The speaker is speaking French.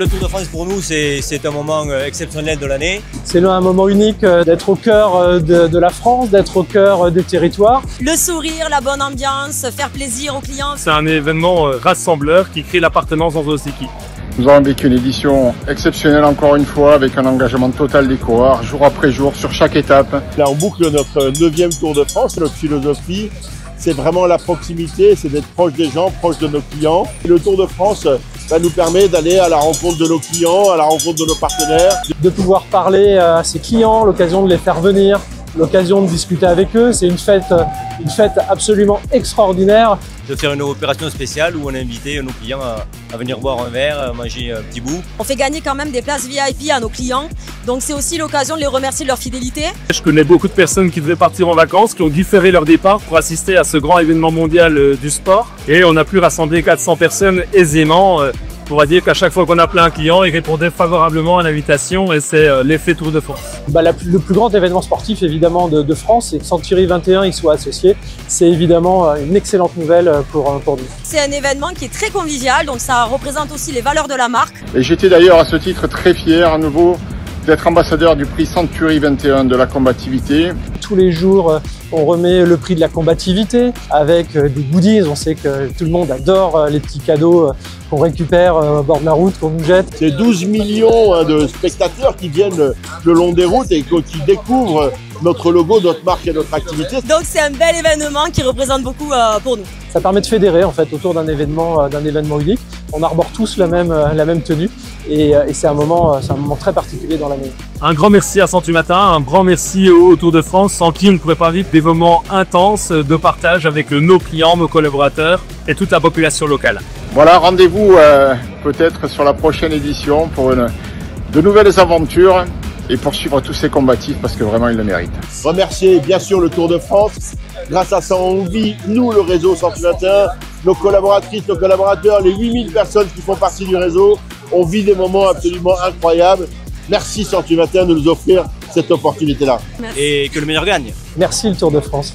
Le Tour de France pour nous c'est un moment exceptionnel de l'année. C'est un moment unique d'être au cœur de la France, d'être au cœur des territoires. Le sourire, la bonne ambiance, faire plaisir aux clients. C'est un événement rassembleur qui crée l'appartenance dans nos équipes. Nous avons vécu une édition exceptionnelle encore une fois avec un engagement total des coureurs jour après jour sur chaque étape. Là on boucle notre 9e Tour de France. Notre philosophie c'est vraiment la proximité, c'est d'être proche des gens, proche de nos clients. Et le Tour de France nous permet d'aller à la rencontre de nos clients, à la rencontre de nos partenaires. De pouvoir parler à ses clients, l'occasion de les faire venir, l'occasion de discuter avec eux. C'est une fête absolument extraordinaire. De faire une opération spéciale où on a invité nos clients à venir boire un verre, manger un petit bout. On fait gagner quand même des places VIP à nos clients, donc c'est aussi l'occasion de les remercier de leur fidélité. Je connais beaucoup de personnes qui devaient partir en vacances, qui ont différé leur départ pour assister à ce grand événement mondial du sport. Et on a pu rassembler 400 personnes aisément. On va dire qu'à chaque fois qu'on appelait un client, il répondait favorablement à l'invitation et c'est l'effet Tour de France. Le plus grand événement sportif évidemment de France et que Century 21 y soit associé, c'est évidemment une excellente nouvelle pour nous. C'est un événement qui est très convivial, donc ça représente aussi les valeurs de la marque. Et j'étais d'ailleurs à ce titre très fier à nouveau d'être ambassadeur du prix Century 21 de la combativité. Tous les jours, on remet le prix de la combativité avec des goodies. On sait que tout le monde adore les petits cadeaux qu'on récupère au bord de la route, qu'on nous jette. C'est 12 millions de spectateurs qui viennent le long des routes et qui découvrent notre logo, notre marque et notre activité. Donc c'est un bel événement qui représente beaucoup pour nous. Ça permet de fédérer en fait autour d'un événement unique. On arbore tous la même tenue et c'est un moment très particulier dans l'année. Un grand merci à Century Matin, un grand merci au Tour de France, sans qui on ne pourrait pas vivre des moments intenses de partage avec nos clients, nos collaborateurs et toute la population locale. Voilà, rendez-vous peut-être sur la prochaine édition pour de nouvelles aventures et poursuivre tous ces combatifs parce que vraiment ils le méritent. Remercier bien sûr le Tour de France. Grâce à ça, on vit, nous, le réseau Century 21, nos collaboratrices, nos collaborateurs, les 8000 personnes qui font partie du réseau. On vit des moments absolument incroyables. Merci Century 21 de nous offrir cette opportunité-là. Et que le meilleur gagne. Merci le Tour de France.